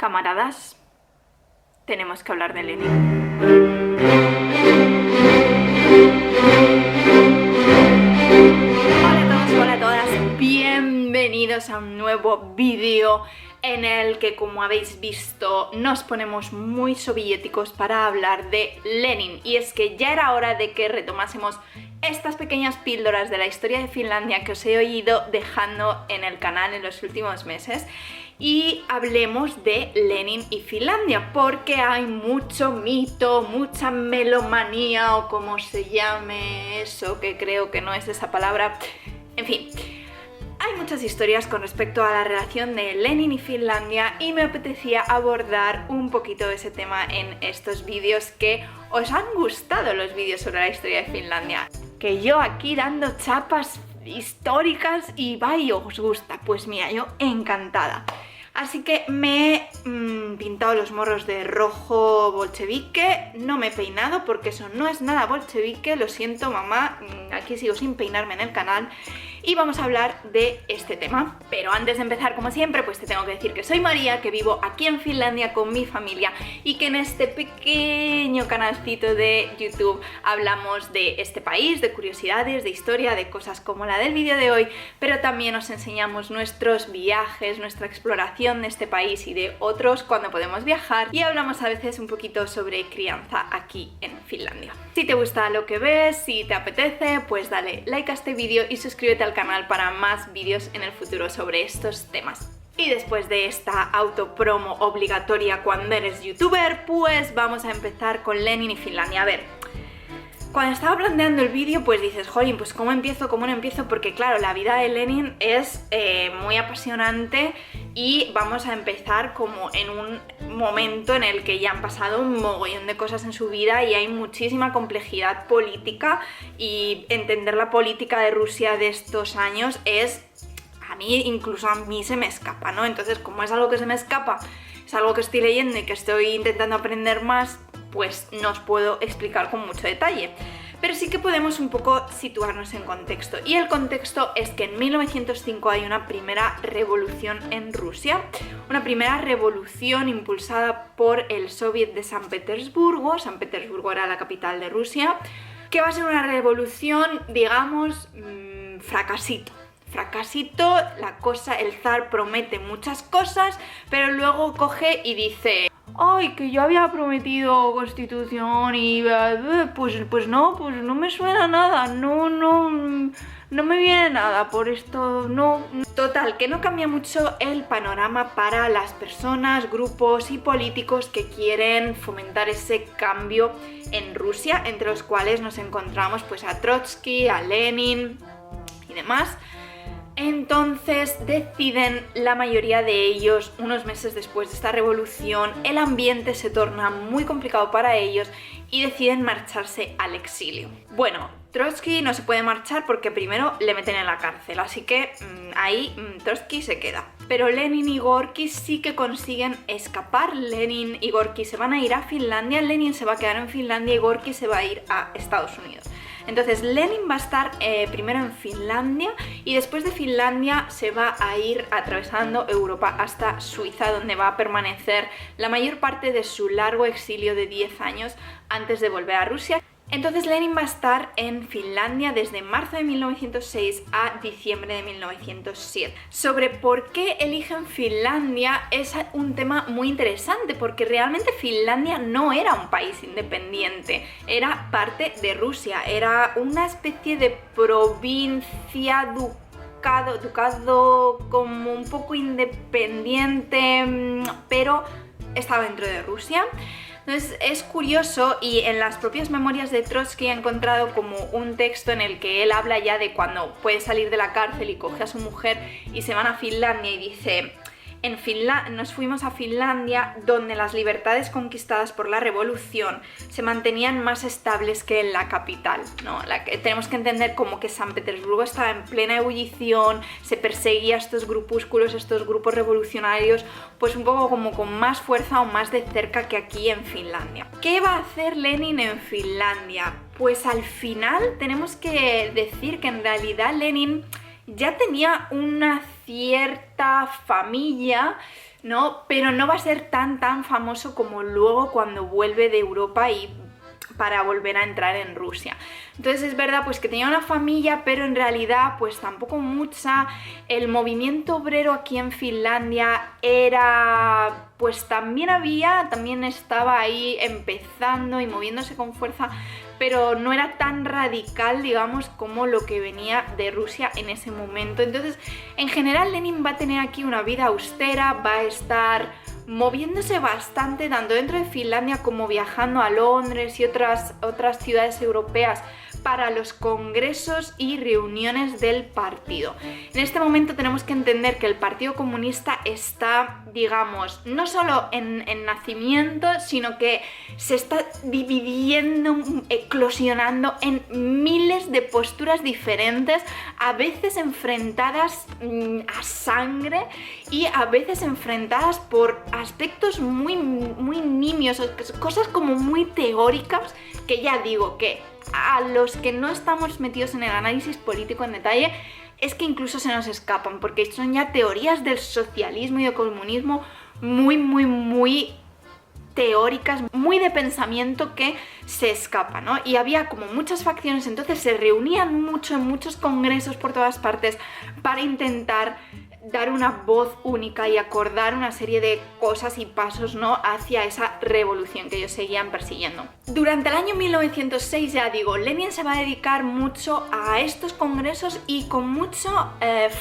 Camaradas, tenemos que hablar de Lenin. Hola a todos, hola a todas, bienvenidos a un nuevo vídeo en el que, como habéis visto, nos ponemos muy soviéticos para hablar de Lenin. Y es que ya era hora de que retomásemos estas pequeñas píldoras de la historia de Finlandia que os he ido dejando en el canal en los últimos meses y hablemos de Lenin y Finlandia, porque hay mucho mito, mucha melomanía o como se llame eso, que creo que no es esa palabra, en fin. Hay muchas historias con respecto a la relación de Lenin y Finlandia y me apetecía abordar un poquito ese tema en estos vídeos, que os han gustado los vídeos sobre la historia de Finlandia. Que yo aquí dando chapas históricas y vaya, os gusta. Pues mira, yo encantada. Así que me he pintado los morros de rojo bolchevique, no me he peinado porque eso no es nada bolchevique, lo siento mamá, aquí sigo sin peinarme en el canal y vamos a hablar de este tema. Pero antes de empezar, como siempre, pues te tengo que decir que soy María, que vivo aquí en Finlandia con mi familia y que en este pequeño canalcito de YouTube hablamos de este país, de curiosidades, de historia, de cosas como la del vídeo de hoy, pero también os enseñamos nuestros viajes, nuestra exploración de este país y de otros cuando podemos viajar, y hablamos a veces un poquito sobre crianza aquí en Finlandia. Si te gusta lo que ves, si te apetece, pues dale like a este vídeo y suscríbete al canal para más vídeos en el futuro sobre estos temas. Y después de esta autopromo obligatoria cuando eres youtuber, pues vamos a empezar con Lenin y Finlandia. A ver, cuando estaba planteando el vídeo, pues dices, jolín, pues ¿cómo empiezo? ¿Cómo no empiezo? Porque claro, la vida de Lenin es muy apasionante y vamos a empezar como en un momento en el que ya han pasado un mogollón de cosas en su vida y hay muchísima complejidad política, y entender la política de Rusia de estos años es, incluso a mí se me escapa, ¿no? Entonces, como es algo que se me escapa, es algo que estoy leyendo y que estoy intentando aprender más, pues no os puedo explicar con mucho detalle. Pero sí que podemos un poco situarnos en contexto. Y el contexto es que en 1905 hay una primera revolución en Rusia. Una primera revolución impulsada por el Soviet de San Petersburgo. San Petersburgo era la capital de Rusia. Que va a ser una revolución, digamos, fracasito, la cosa, el zar promete muchas cosas, pero luego coge y dice, ay, que yo había prometido constitución y pues no me suena nada, no me viene nada por esto, no. Total, que no cambia mucho el panorama para las personas, grupos y políticos que quieren fomentar ese cambio en Rusia, entre los cuales nos encontramos pues a Trotsky, a Lenin y demás. Entonces deciden la mayoría de ellos, unos meses después de esta revolución, el ambiente se torna muy complicado para ellos y deciden marcharse al exilio. Bueno, Trotsky no se puede marchar porque primero le meten en la cárcel, así que ahí Trotsky se queda. Pero Lenin y Gorky sí que consiguen escapar. Lenin y Gorky se van a ir a Finlandia, Lenin se va a quedar en Finlandia y Gorky se va a ir a Estados Unidos. Entonces Lenin va a estar primero en Finlandia y después de Finlandia se va a ir atravesando Europa hasta Suiza, donde va a permanecer la mayor parte de su largo exilio de 10 años antes de volver a Rusia. Entonces Lenin va a estar en Finlandia desde marzo de 1906 a diciembre de 1907. Sobre por qué eligen Finlandia es un tema muy interesante, porque realmente Finlandia no era un país independiente, era parte de Rusia, era una especie de provincia, ducado como un poco independiente, pero estaba dentro de Rusia. Entonces es curioso, y en las propias memorias de Trotsky he encontrado como un texto en el que él habla ya de cuando puede salir de la cárcel y coge a su mujer y se van a Finlandia y dice, nos fuimos a Finlandia, donde las libertades conquistadas por la revolución se mantenían más estables que en la capital, ¿no? Tenemos que entender como que San Petersburgo estaba en plena ebullición, se perseguía a estos grupúsculos, estos grupos revolucionarios, pues un poco como con más fuerza o más de cerca que aquí en Finlandia. ¿Qué va a hacer Lenin en Finlandia? Pues al final tenemos que decir que en realidad Lenin ya tenía una cierta familia ¿no? Pero no va a ser tan famoso como luego cuando vuelve de Europa y para volver a entrar en Rusia. Entonces es verdad pues que tenía una familia, pero en realidad pues tampoco mucha. El movimiento obrero aquí en Finlandia era pues también estaba ahí empezando y moviéndose con fuerza, pero no era tan radical, digamos, como lo que venía de Rusia en ese momento. Entonces, en general, Lenin va a tener aquí una vida austera, va a estar moviéndose bastante, tanto dentro de Finlandia como viajando a Londres y otras ciudades europeas para los congresos y reuniones del partido. En este momento tenemos que entender que el Partido Comunista está, digamos, no solo en nacimiento, sino que se está dividiendo, eclosionando en miles de posturas diferentes, a veces enfrentadas a sangre y a veces enfrentadas por aspectos muy nimios, cosas como muy teóricas, que ya digo que a los que no estamos metidos en el análisis político en detalle es que incluso se nos escapan, porque son ya teorías del socialismo y del comunismo muy teóricas, muy de pensamiento, que se escapan, ¿no? Y había como muchas facciones, entonces se reunían mucho en muchos congresos por todas partes para intentar dar una voz única y acordar una serie de cosas y pasos, ¿no?, hacia esa revolución que ellos seguían persiguiendo. Durante el año 1906, ya digo, Lenin se va a dedicar mucho a estos congresos y con mucho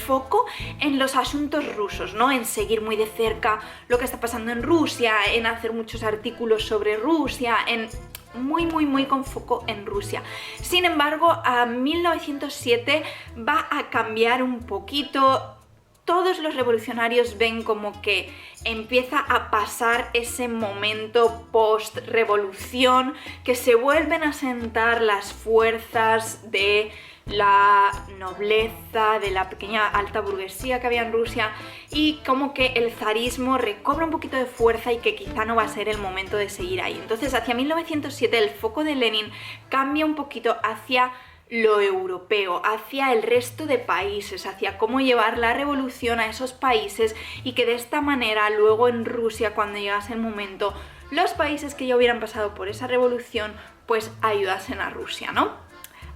foco en los asuntos rusos, ¿no?, en seguir muy de cerca lo que está pasando en Rusia, en hacer muchos artículos sobre Rusia, en muy con foco en Rusia. Sin embargo, a 1907 va a cambiar un poquito. Todos los revolucionarios ven como que empieza a pasar ese momento post-revolución, que se vuelven a sentar las fuerzas de la nobleza, de la pequeña alta burguesía que había en Rusia, y como que el zarismo recobra un poquito de fuerza y que quizá no va a ser el momento de seguir ahí. Entonces, hacia 1907 el foco de Lenin cambia un poquito hacia lo europeo, hacia el resto de países, hacia cómo llevar la revolución a esos países, y que de esta manera luego en Rusia, cuando llegase el momento, los países que ya hubieran pasado por esa revolución pues ayudasen a Rusia, ¿no?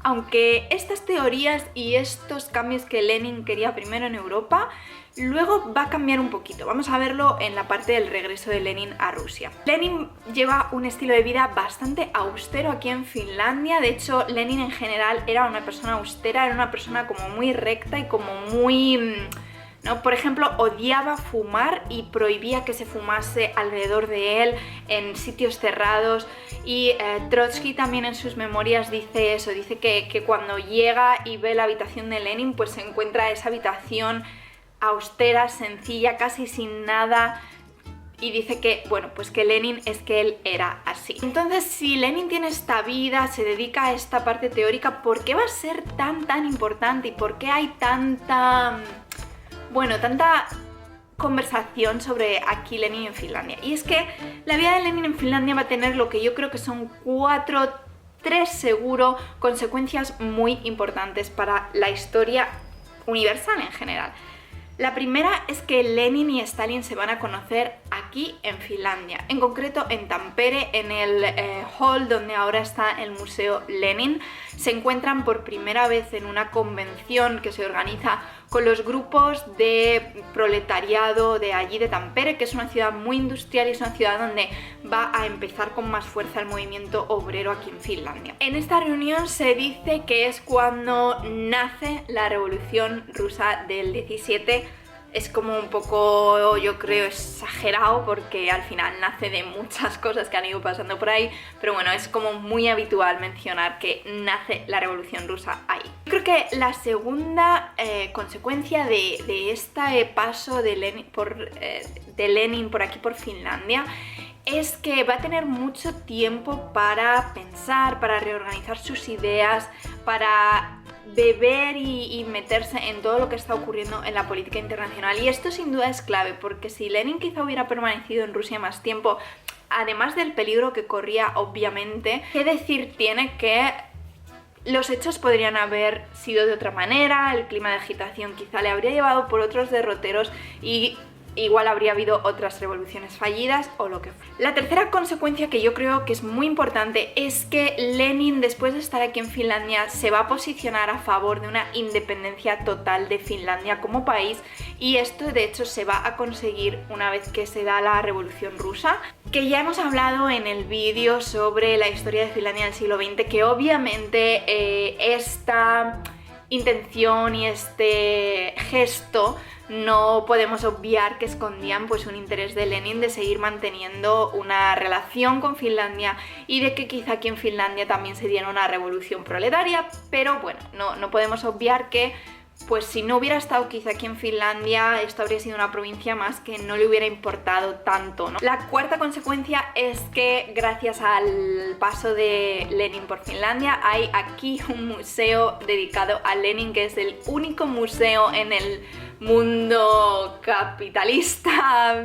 Aunque estas teorías y estos cambios que Lenin quería primero en Europa, luego va a cambiar un poquito. Vamos a verlo en la parte del regreso de Lenin a Rusia. Lenin lleva un estilo de vida bastante austero aquí en Finlandia. De hecho, Lenin en general era una persona austera, era una persona como muy recta y como muy, ¿no? Por ejemplo, odiaba fumar y prohibía que se fumase alrededor de él en sitios cerrados. Y Trotsky también en sus memorias dice eso, dice que cuando llega y ve la habitación de Lenin, pues se encuentra esa habitación austera, sencilla, casi sin nada, y dice que, bueno, pues que Lenin es que él era así. Entonces, si Lenin tiene esta vida, se dedica a esta parte teórica, ¿por qué va a ser tan importante y por qué hay tanta conversación sobre aquí Lenin en Finlandia? Y es que la vida de Lenin en Finlandia va a tener lo que yo creo que son tres seguro consecuencias muy importantes para la historia universal en general. La primera es que Lenin y Stalin se van a conocer aquí en Finlandia, en concreto en Tampere, en el hall donde ahora está el Museo Lenin. Se encuentran por primera vez en una convención que se organiza con los grupos de proletariado de allí de Tampere, que es una ciudad muy industrial y es una ciudad donde va a empezar con más fuerza el movimiento obrero aquí en Finlandia. En esta reunión se dice que es cuando nace la Revolución Rusa del 17. Es como un poco, yo creo, exagerado, porque al final nace de muchas cosas que han ido pasando por ahí, pero bueno, es como muy habitual mencionar que nace la Revolución Rusa ahí. Creo que la segunda consecuencia de este paso de Lenin por aquí, por Finlandia, es que va a tener mucho tiempo para pensar, para reorganizar sus ideas, para beber y meterse en todo lo que está ocurriendo en la política internacional. Y esto sin duda es clave, porque si Lenin quizá hubiera permanecido en Rusia más tiempo, además del peligro que corría, obviamente, qué decir tiene que los hechos podrían haber sido de otra manera, el clima de agitación quizá le habría llevado por otros derroteros y igual habría habido otras revoluciones fallidas o lo que fuera. La tercera consecuencia que yo creo que es muy importante es que Lenin, después de estar aquí en Finlandia, se va a posicionar a favor de una independencia total de Finlandia como país, y esto de hecho se va a conseguir una vez que se da la Revolución Rusa, que ya hemos hablado en el vídeo sobre la historia de Finlandia del siglo XX, que obviamente esta intención y este gesto no podemos obviar que escondían pues un interés de Lenin de seguir manteniendo una relación con Finlandia y de que quizá aquí en Finlandia también se diera una revolución proletaria, pero bueno, no podemos obviar que pues si no hubiera estado quizá aquí en Finlandia, esto habría sido una provincia más que no le hubiera importado tanto, ¿no? La cuarta consecuencia es que gracias al paso de Lenin por Finlandia hay aquí un museo dedicado a Lenin, que es el único museo en el mundo capitalista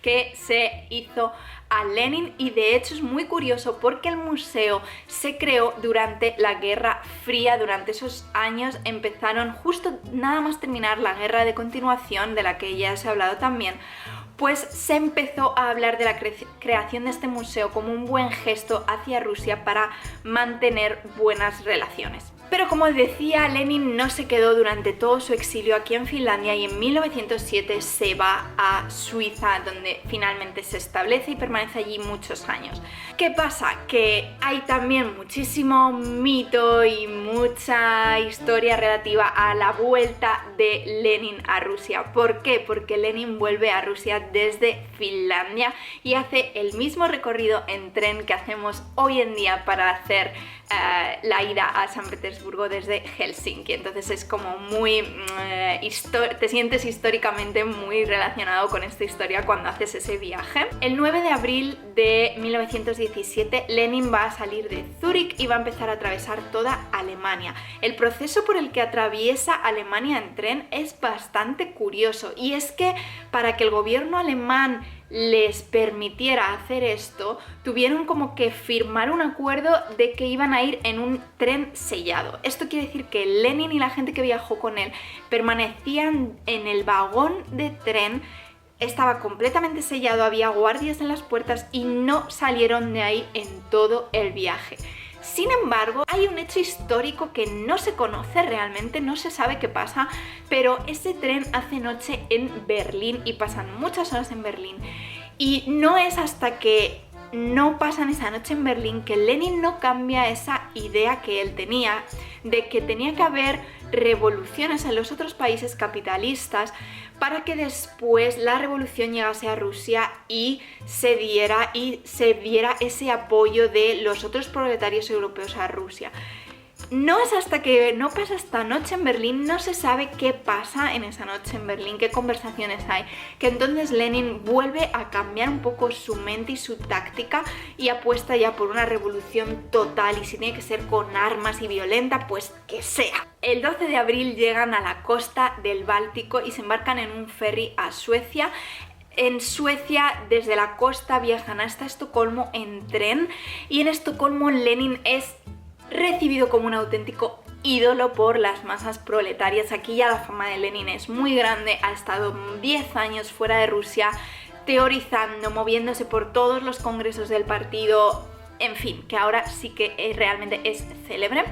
que se hizo a Lenin, y de hecho es muy curioso porque el museo se creó durante la Guerra Fría. Durante esos años empezaron, justo nada más terminar la guerra de continuación, de la que ya se ha hablado también, pues se empezó a hablar de la creación de este museo como un buen gesto hacia Rusia para mantener buenas relaciones. Pero como decía, Lenin no se quedó durante todo su exilio aquí en Finlandia y en 1907 se va a Suiza, donde finalmente se establece y permanece allí muchos años. ¿Qué pasa? Que hay también muchísimo mito y mucha historia relativa a la vuelta de Lenin a Rusia. ¿Por qué? Porque Lenin vuelve a Rusia desde Finlandia y hace el mismo recorrido en tren que hacemos hoy en día para hacer la ida a San Petersburgo desde Helsinki. Entonces es como muy te sientes históricamente muy relacionado con esta historia cuando haces ese viaje. El 9 de abril de 1917 Lenin va a salir de Zúrich y va a empezar a atravesar toda Alemania. El proceso por el que atraviesa Alemania en tren es bastante curioso, y es que para que el gobierno alemán les permitiera hacer esto, tuvieron como que firmar un acuerdo de que iban a ir en un tren sellado. Esto quiere decir que Lenin y la gente que viajó con él permanecían en el vagón de tren, estaba completamente sellado, había guardias en las puertas y no salieron de ahí en todo el viaje. Sin embargo, hay un hecho histórico que no se conoce realmente, no se sabe qué pasa, pero ese tren hace noche en Berlín y pasan muchas horas en Berlín. Y no es hasta que no pasan esa noche en Berlín que Lenin no cambia esa idea que él tenía de que tenía que haber revoluciones en los otros países capitalistas para que después la revolución llegase a Rusia y se diera ese apoyo de los otros proletarios europeos a Rusia. No es hasta que no pasa esta noche en Berlín, no se sabe qué pasa en esa noche en Berlín, qué conversaciones hay, que entonces Lenin vuelve a cambiar un poco su mente y su táctica y apuesta ya por una revolución total, y si tiene que ser con armas y violenta, pues que sea. El 12 de abril llegan a la costa del Báltico y se embarcan en un ferry a Suecia. En Suecia, desde la costa, viajan hasta Estocolmo en tren, y en Estocolmo Lenin es recibido como un auténtico ídolo por las masas proletarias. Aquí ya la fama de Lenin es muy grande, ha estado 10 años fuera de Rusia teorizando, moviéndose por todos los congresos del partido, en fin, que ahora sí que realmente es célebre.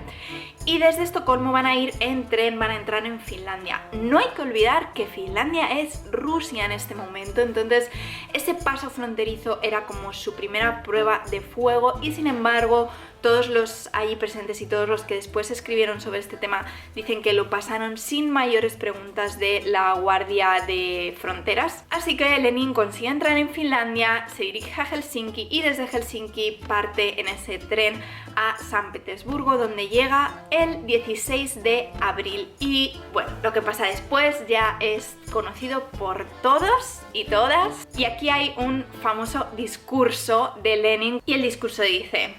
Y desde Estocolmo van a ir en tren, van a entrar en Finlandia. No hay que olvidar que Finlandia es Rusia en este momento, entonces ese paso fronterizo era como su primera prueba de fuego, y sin embargo todos los allí presentes y todos los que después escribieron sobre este tema dicen que lo pasaron sin mayores preguntas de la Guardia de Fronteras. Así que Lenin consigue entrar en Finlandia, se dirige a Helsinki y desde Helsinki parte en ese tren a San Petersburgo, donde llega el 16 de abril. Y bueno, lo que pasa después ya es conocido por todos y todas. Y aquí hay un famoso discurso de Lenin, y el discurso dice: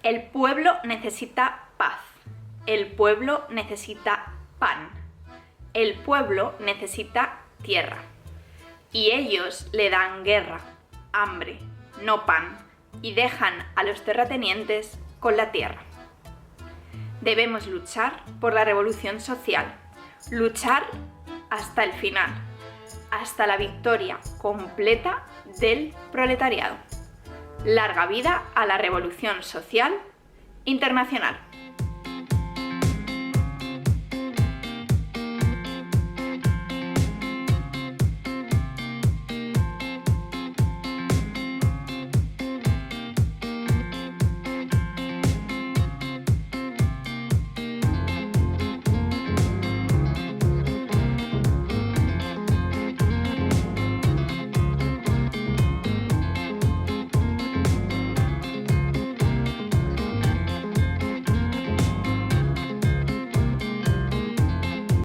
el pueblo necesita paz, el pueblo necesita pan, el pueblo necesita tierra. Y ellos le dan guerra, hambre, no pan, y dejan a los terratenientes con la tierra. Debemos luchar por la revolución social, luchar hasta el final. hasta la victoria completa del proletariado. Larga vida a la Revolución Social Internacional.